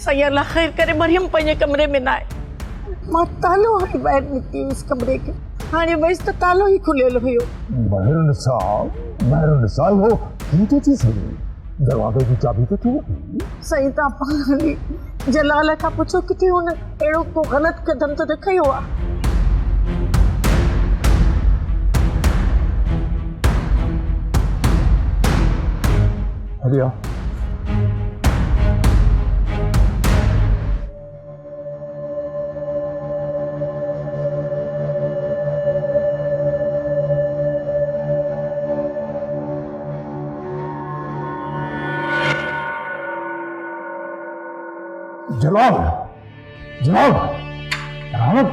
सही अल्लाह खैर करे मरियम पंहिंजे कमरे में ना आहे। मां तालो हणी ॿाहिरि निकिती हुयसि कमरे खे, हाणे वयसि त तालो ई खुलियल हुयो। महरुनिसा हो कीअं थो थी सघे? दरवाज़े जी चाबी त थी वई। साईं तव्हां पाण हली जलाल खां पुछो किथे हुन अहिड़ो को ग़लति क़दम त न खयो आहे। हरिया जलाल जलाल रावत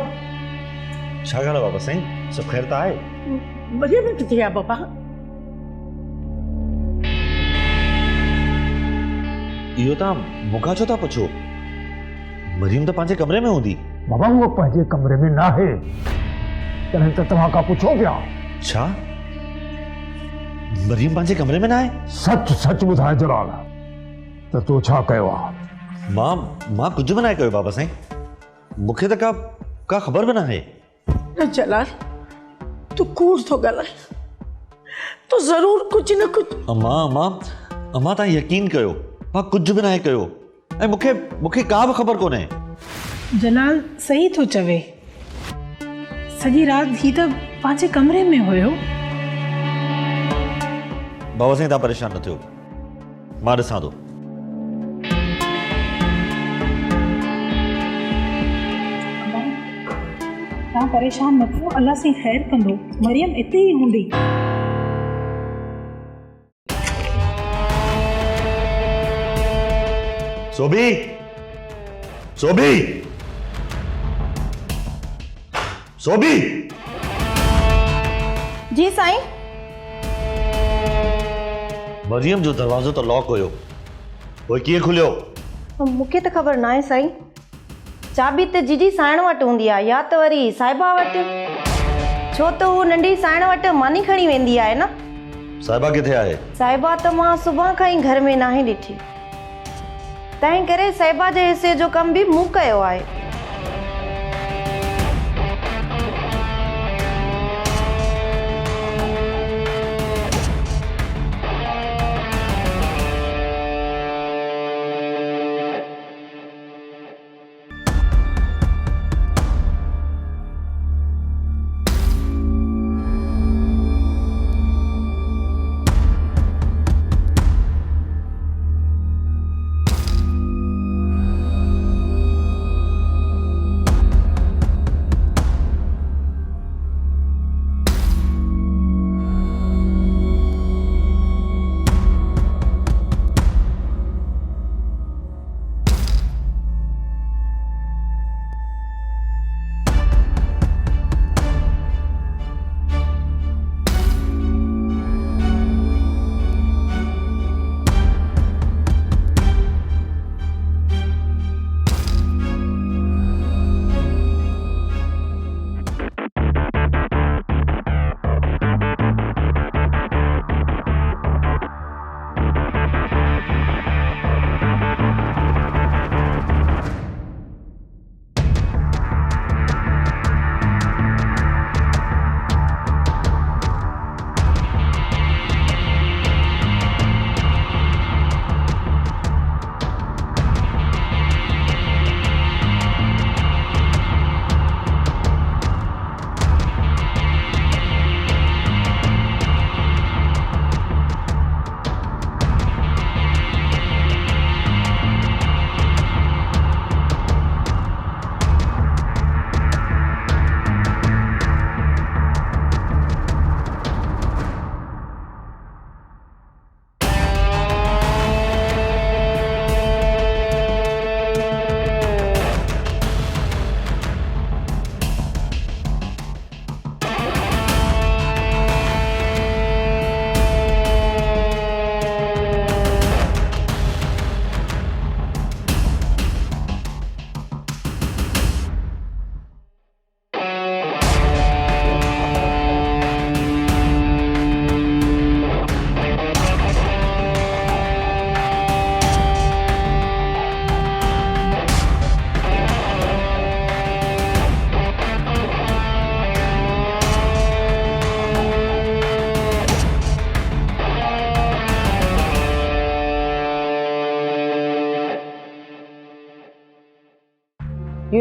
छा ॻाल्हि आहे बाबा साईं, सभु ख़ैर त आहे? मरियम किथे आहे बाबा? इहो तव्हां मूंखां छो था पुछो? मरियम त पंहिंजे कमरे में हूंदी। बाबा वो पंहिंजे कमरे में ना है, तॾहिं त तव्हां खां पुछो पिया। छा मरियम पंहिंजे कमरे में ना आहे? सच सच ॿुधाए जलाल, त तो छा कयो आहे? मां कुझु बि न कयो बाबा साईं, मूंखे त का ख़बर बि न आहे। न जलाल तू कूड़ थो ॻाल्हाए, तू ज़रूर कुझु न कुझु। अम्मा तव्हां यकीन कयो, मां कुझु बि न कयो ऐं मूंखे का बि ख़बर कोन्हे। जलाल सही थो चवे, सॼी राति ही त पंहिंजे कमरे में हुयो। बाबा साईं तव्हां परेशान न थियो, मां ॾिसां थो। तव्हां परेशान न थियो, अल्लाह साईं ख़ैर कंदो, मरियम हिते ई हूंदी। सोभी जी साईं। मरियम जो दरवाज़ो त लॉक हुयो, पोइ कीअं खुलियो? मूंखे त ख़बर न आहे साईं, चाबी त जीजी साइण वटि हूंदी आहे या त वरी साहिबा वटि, छो त हू नंढी साइण वटि मानी खणी वेंदी आहे न। साहिबा किथे आहे? साहिबा त मां सुबुह खां ई घर में नाहे ॾिठी, तंहिं करे साहिबा जे हिसे जो कमु बि मूं कयो आहे।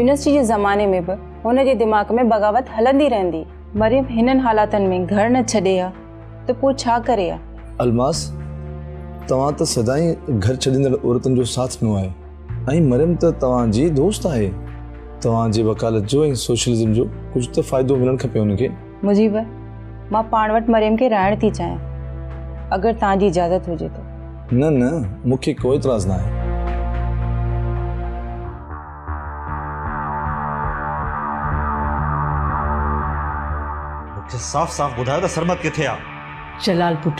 यूनिवर्सिटी जे ज़माने में बि हुन जे दिमाग़ में बग़ावत हलंदी रहंदी। मरियम हिननि हालातनि में घर न छॾे आ त पोइ छा करे आ? अलमास, तव्हां त सदाई घर छॾींदड़ औरतुनि जो साथ ॾिनो आहे ऐं मरियम त तव्हांजी दोस्त आहे। तव्हांजे वकालत जो ऐं सोशलिज़म जो कुझु त फ़ाइदो मिलणु खपे हुनखे। मुजीब, मां पाण वटि मरियम खे रहण थी चाहियां, अगरि तव्हांजी इजाज़त हुजे त। न न, मूंखे कोई इतराज़ न आहे। मूंखे साफ़ साफ़ ॿुधायो त सरमत किथे आहे? जलाल पुट,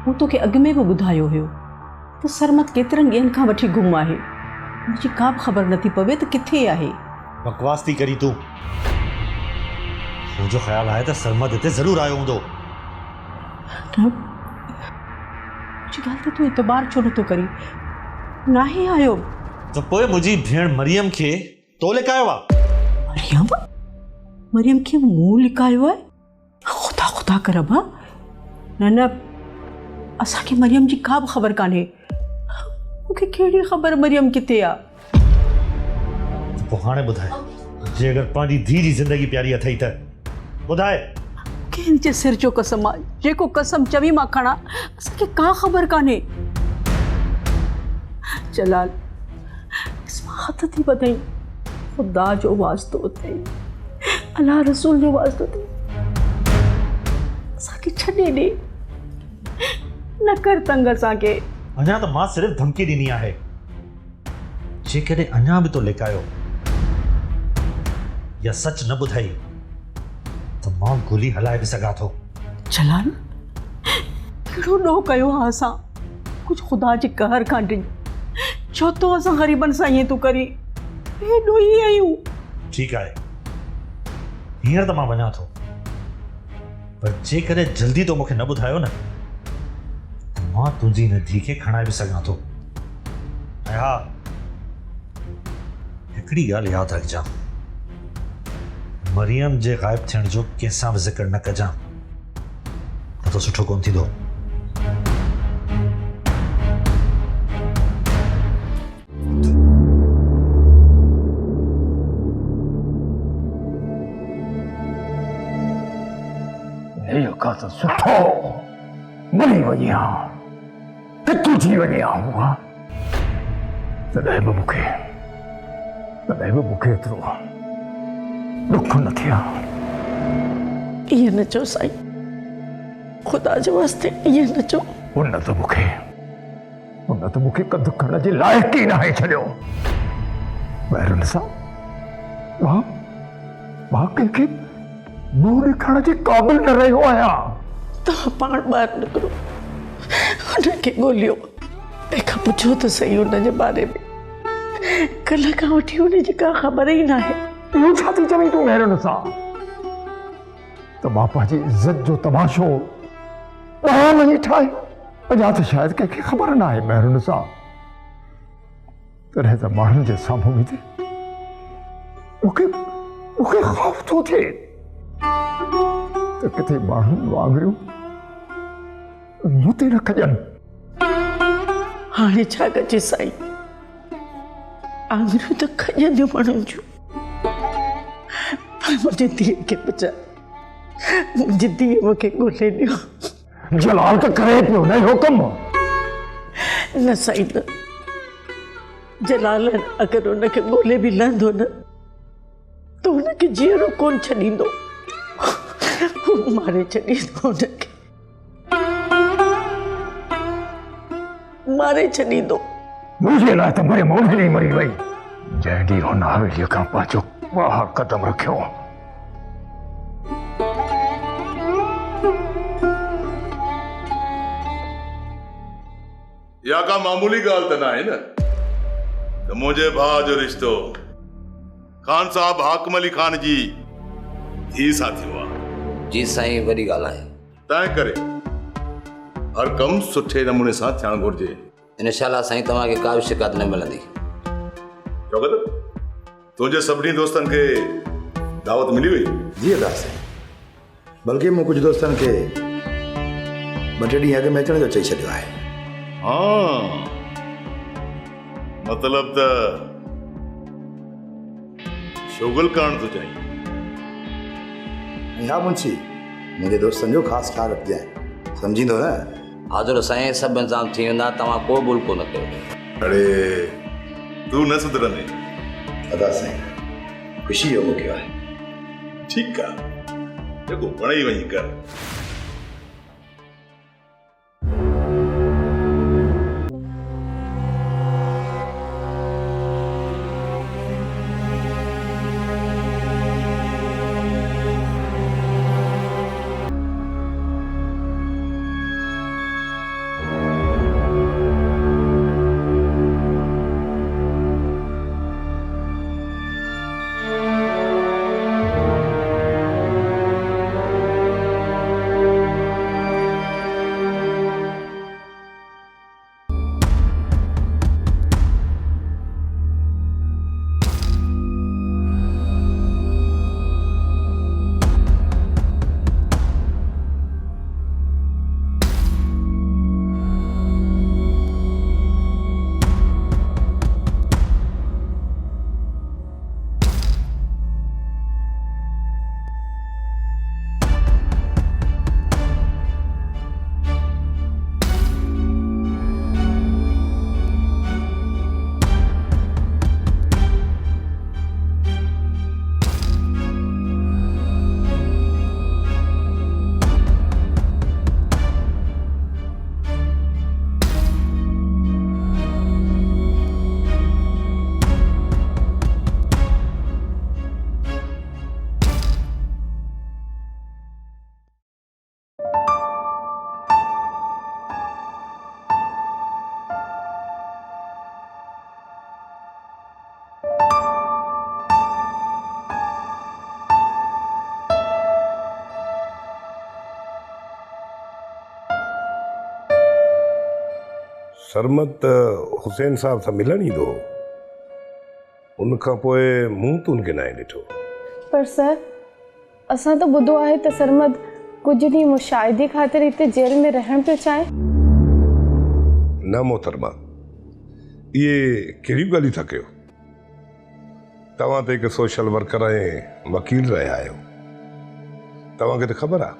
मूं तोखे अॻु में बि ॿुधायो हुयो त सरमत केतिरनि ॾींहंनि खां वठी गुम आहे। मुंहिंजी का बि ख़बर नथी पवे त किथे आहे। बकवास थी करी तूं। मुंहिंजो ख़्यालु आहे त सरमत हिते ज़रूरु आयो हूंदो। मुंहिंजी ॻाल्हि ते तूं एतबार छो नथो करी? नाहे आयो त पोइ मुंहिंजी भेण मरियम खे तो लिकायो आहे? मरियम? मरियम खे मूं लिकायो आहे? ख़ुदा ख़ुदा कर अबा। न न, असांखे मरियम जी का बि ख़बर कान्हे। मूंखे कहिड़ी ख़बर मरियम किथे आहे? पोइ हाणे ॿुधाए, जे अगरि पंहिंजी धीउ जी ज़िंदगी प्यारी अथई त ॿुधाए। कंहिंजे सिर जो कसम आहे, जेको कसम चवी मां खणा, असांखे का ख़बर कान्हे। जलाल, मां हथ थी वधाई, ख़ुदा जो वास्तो अथई, अल्लाह रसूल जो वास्तो अथई, असांखे छॾे ॾे, न कर तंग असांखे। अञा त मां सिर्फ़ु धमकी ॾिनी आहे। जेकॾहिं अञा बि तो लिकायो या सच न ॿुधाई त मां गोली हलाए बि सघां थो। जलाल, कहिड़ो ॾोह कयो आहे असां? कुझु ख़ुदा जे कहर खां ॾिज, छो तो असां ग़रीबनि सां ईअं तूं करी? हे ॾोही आहियूं। ठीकु आहे, हींअर त मां वञा थो, पर जेकॾहिं जल्दी तो मूंखे न ॿुधायो न त मां तुंहिंजी हिन धीउ खे खणाए बि सघां थो। ऐं हा, हिकिड़ी ॻाल्हि यादि रखजांइ, मरियम जे ग़ाइब थियण जो कंहिंसां बि ज़िक्र न कजांइ, न त सुठो कोन थींदो। इहो का त सुठो मरी वञी हा, किथूं थी वञे हा उहा। तॾहिं बि मूंखे एतिरो ॾुख न थिया। ईअं न चओ साईं, ख़ुदा जे वास्ते ईअं न चओ। उन त मूंखे कदु करण जे लाइक़ ई न आहे छॾियो। ॿाहिरुनि सां मां कंहिंखे मुंहुं ॾेखारण जे क़ाबिल न रहियो आहियां। तव्हां पाण ॿाहिरि निकिरो, हुनखे ॻोल्हियो, तंहिंखां पुछो त सही हुनजे बारे में। कल्ह खां वठी हुनजी का ख़बर ई न आहे। इहो छा थी चवीं तूं महिरनि सां? त मां पंहिंजी इज़त जो तमाशो ॿाहिरि वञी ठाहे, अञा त शायदि कंहिंखे ख़बर न आहे महिरनि सां। तॾहिं त माण्हुनि जे साम्हूं बि मूंखे ख़ौफ़ थो थिए त किथे माण्हुनि वांगुरु मूं ते न कजनि। हाणे छा कजे साईं, आङुरियूं त खॼंदियूं माण्हुनि जूं, पर मुंहिंजी धीअ खे बचा, मुंहिंजी धीअ मूंखे ॻोल्हे ॾियो। जलाल त करे पियो न इहो कमु। न साईं न, जलाल अगरि हुनखे ॻोल्हे बि लहंदो न त हुनखे जीअरो कोन छॾींदो, मारे छॾींदो, हुनखे मारे छॾींदो। मुंहिंजे लाइ त मरियम उन ॾींहुं मरी वई जंहिं ॾींहुं हुन हवेलीअ खां पंहिंजो वाह कदम रखियो। या का मामूली ॻाल्हि त न आहे न त मुंहिंजे भाउ जो रिश्तो खान साहब हाकिम अली खान जी धीउ सां थियो आहे। जी साईं, वॾी ॻाल्हि आहे। तंहिं करे हर कमु सुठे नमूने सां थियणु घुरिजे। इंशाल्लाह साईं, तव्हांखे का बि शिकायत न मिलंदी। शौकत, तुंहिंजे सभिनी दोस्तनि खे दावत मिली वई? जी अदा साईं, बल्कि मूं कुझु दोस्तनि खे 2-3 ॾींहं अॻु में अचण जो चई छॾियो आहे। हाँ, मतलब त चुगल करण थो चाहीं। हा मुंशी, मुंहिंजे दोस्तनि जो ख़ासि ख़्यालु रखजांइ, सम्झींदो न? हाज़ुर साईं सभु इंतज़ाम थी वेंदा, तव्हां को भूल कोन कयो। अड़े तूं न सुधरंदे। अदा साईं, ख़ुशी जो मौक़ो आहे। ठीकु आहे, जेको वणे वञी कर। सरमत हुसैन साहब सां मिलण ईंदो हो, उनखां पोइ मूं त उनखे न ॾिठो। पर सर, असां त ॿुधो आहे त सरमद कुझु ॾींहं मुशाहिदे ख़ातिर हिते जेल में रहण पियो चाहे। न मोहतरमा, इहे कहिड़ियूं ॻाल्हियूं था कयो? तव्हां त हिकु सोशल वर्कर ऐं वकील रहिया आहियो, तव्हांखे त ख़बर आहे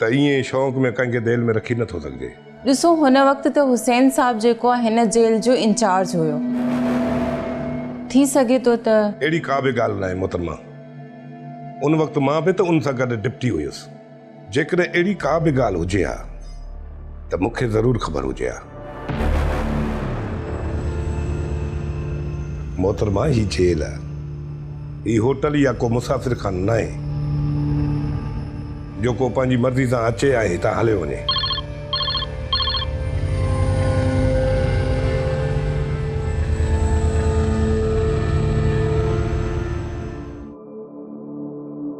त ईअं शौक़ में कंहिंखे जेल में रखी नथो सघिजे। ॾिसो, हुन वक़्तु त हुसैन साहब जेको आहे हिन जेल जो इंचार्ज हुयो, थी सघे थो त अहिड़ी का बि ॻाल्हि न आहे मोहतरमा। उन वक़्तु मां बि त उन सां गॾु डिप्टी हुयुसि। जेकॾहिं अहिड़ी का बि ॻाल्हि हुजे हा त मूंखे ज़रूरु ख़बर हुजे हा। मोहतरमा, ही जेल आहे, ही होटल या को मुसाफ़िर खान न आहे जो को पंहिंजी मर्ज़ी सां अचे ऐं हितां हले वञे।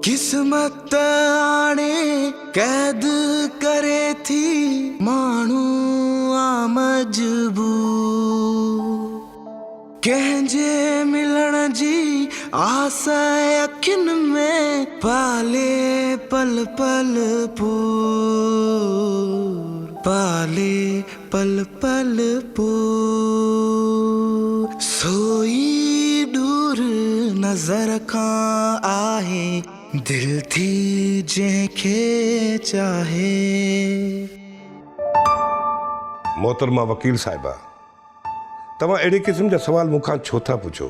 किस्मत आणे कैद करे थी माण्हू आ मजबूर, कंहिंजे मिलण जी आस अखियुनि में पाले पल पल पूर, पाले पल पल पूर। सोई दूर नज़र खां आहे दिल थी जंहिंखे चाहे। मोहतरमा वकील साहिबा, तव्हां अहिड़े क़िस्म जा सवाल मूंखां छो था पुछो?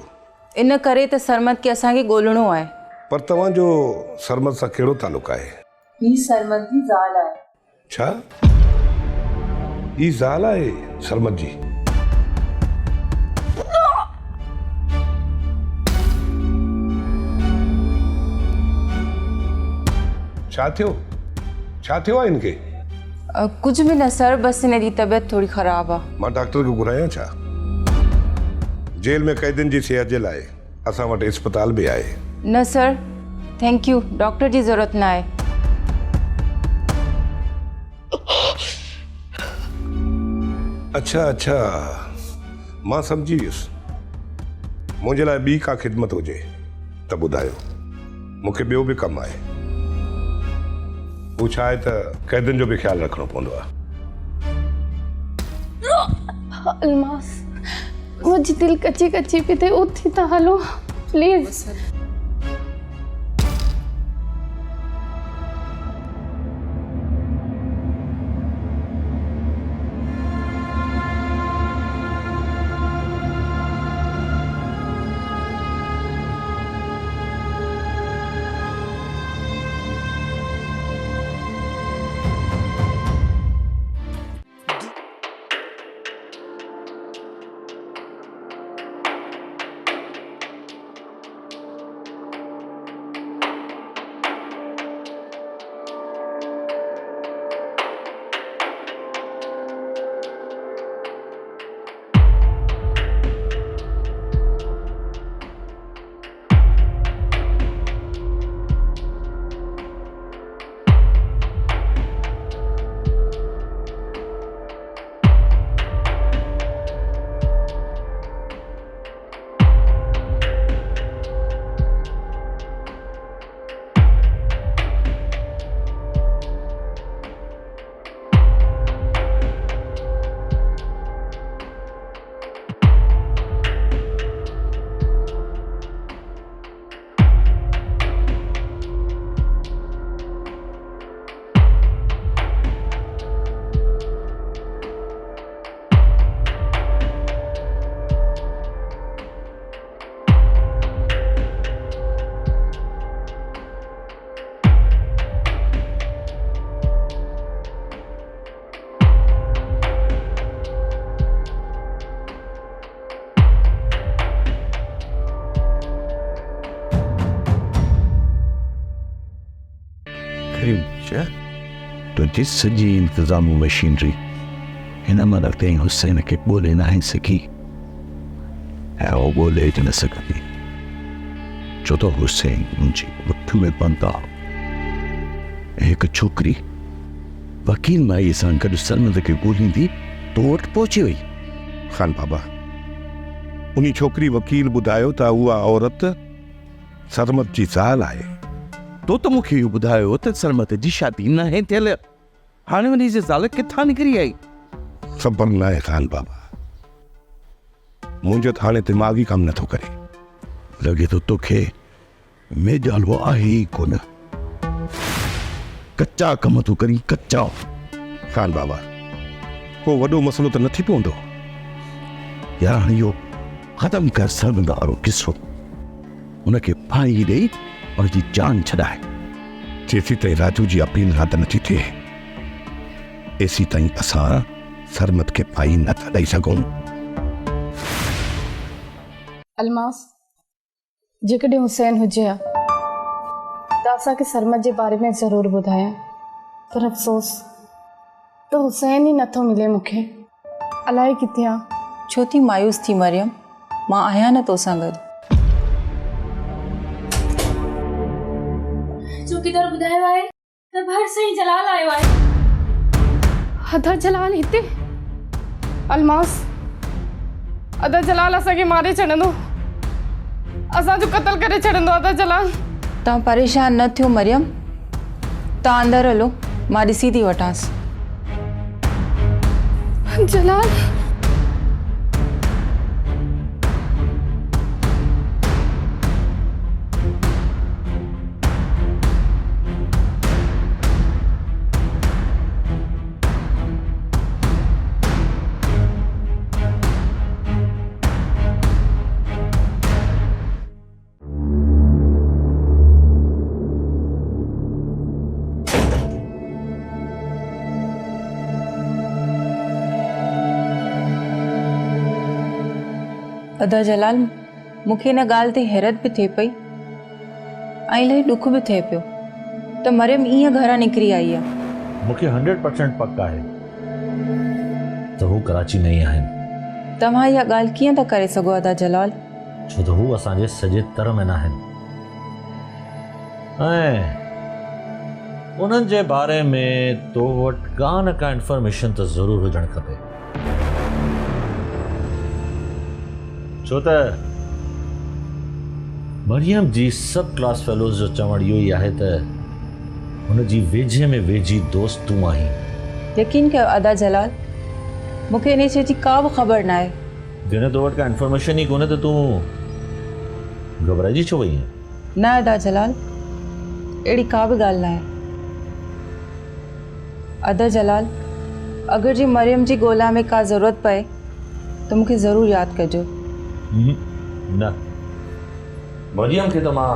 इन करे त सरमद खे असांखे ॻोल्हणो आहे। पर तव्हांजो सरमद सां कहिड़ो तालुक़ आहे? ही सरमद जी ज़ाल आहे। छा? ही ज़ाल आहे सरमद जी? छा थियो? छा थियो आहे इनखे? कुछ भी न सर, बस इन जी तबीयत थोड़ी ख़राब आहे। मां डॉक्टर को घुरायां छा? जेल में कैदियुनि जी सेहत जे लाइ असां वटि अस्पताल भी आहे। न सर, थैंक यू, डॉक्टर जी ज़रूरत न आहे। अच्छा अच्छा, मां समझी वियुसि। मुंहिंजे लाइ ॿी का ख़िदमत हुजे त ॿुधायो, मूंखे ॿियो बि कमु आहे। हू छा आहे त कैदियुनि जो बि ख्यालु रखणो पवंदो आहे। अलमास, मुंहिंजी दिलि कची कची पई थिए, उथी था हलो। प्लीज। तुझी सॼी इंतज़ाम मशीनरी हिन महिल ताईं हुसैन खे ॻोल्हे न आहे सघी ऐं उहो ॻोल्हे न सघंदी छो त हुसैन मुंहिंजी मुठ में बंदि आहे। हिकु छोकिरी वकील माईअ सां गॾु सरमद खे ॻोल्हींदी तो वटि पहुची वई। खान बाबा, उन छोकिरी वकील ॿुधायो त उहा औरत सरमद जी ज़ाल आहे। तो त मूंखे इहो ॿुधायो त सरमद जी शादी न आहे थियल, हाणे वञी जी ज़ाल किथां निकिरी आई? ख़बर न आहे खान बाबा, मुंहिंजो त हाणे दिमाग़ ई कमु नथो करे। लॻे थो तोखे मेजालवो आहे ई कोन, कच्चा कम तूं करी कच्चा। खान बाबा, को वॾो मसलो त न थी पवंदो? यार हाणे इहो ख़तमु कर सरमद वारो किसो, हुनखे फाही ॾेई हुनजी जान छॾाए। जेसी ताईं राजू जी अपील रद नथी थिए एसी ताईं असां सरमद खे फाही नथा ॾेई सघूं। अलमास, जेकॾहिं हुसैन हुजे हा त असांखे सरमद जे बारे में ज़रूरु ॿुधाया, पर अफ़सोस त हुसैन ई नथो मिले मूंखे। अलाए किथे आहे। छो थी मायूस थी मरियम? मां आहियां न तोसां गॾु। चौकीदार ॿुधायो आहे त भर साईं जलाल आयो आहे। अदा जलाल हिते? अलमास, अदा जलाल असांखे मारे छॾंदो, असांजो क़त्ल करे छॾंदो अदा जलाल। तव्हां परेशान न थियो मरियम, तव्हां अंदरि हलो, मां ॾिसी थी वठांसि। जलाल अदा जलाल, मूंखे हिन ॻाल्हि ते हैरत बि थिए पई ऐं इलाही ॾुख बि थिए पियो त मरियम ईअं घरां निकिरी आई आहे। मूंखे 100% पक आहे त हू कराची में ई आहिनि। तव्हां इहा ॻाल्हि कीअं था करे सघो अदा जलाल? छो त हू असांजे सॼे तर में न आहिनि ऐं उन्हनि जे बारे में तो वटि का न का इंफॉर्मेशन त ज़रूरु हुजणु खपे, छो त मरियम जी सब क्लास फेलोज़ जो चवणु इहो ई आहे त हुनजी वेझे में वेझी दोस्त तूं आहीं। यकीन कयो अदा जलाल, मूंखे इन शइ जी का बि ख़बर न आहे। जॾहिं तो वटि का इंफॉर्मेशन ई कोन्हे त तूं घबराइजी छो वई है? न अदा जलाल, अहिड़ी का बि ॻाल्हि न आहे। अदा जलाल, अगरि जी मरियम जी ॻोल्हा में का ज़रूरत पए त मूंखे ज़रूरु यादि कजो। न, मरियम खे त मां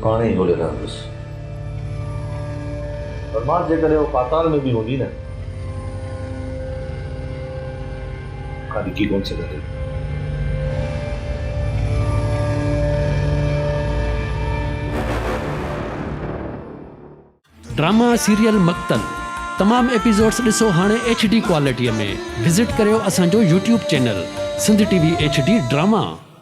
पाणे ई ॻोल्हे रहंदुसि, पर मां जेकॾहिं उहो पाताल में बि हूंदी न, खां ॾिकी कोन सघंदी। ड्रामा सीरियल मक्तल तमाम एपिसोड्स ॾिसो हाणे HD क्वालिटीअ में। विज़िट करियो असांजो YouTube channel Sindh TV HD drama.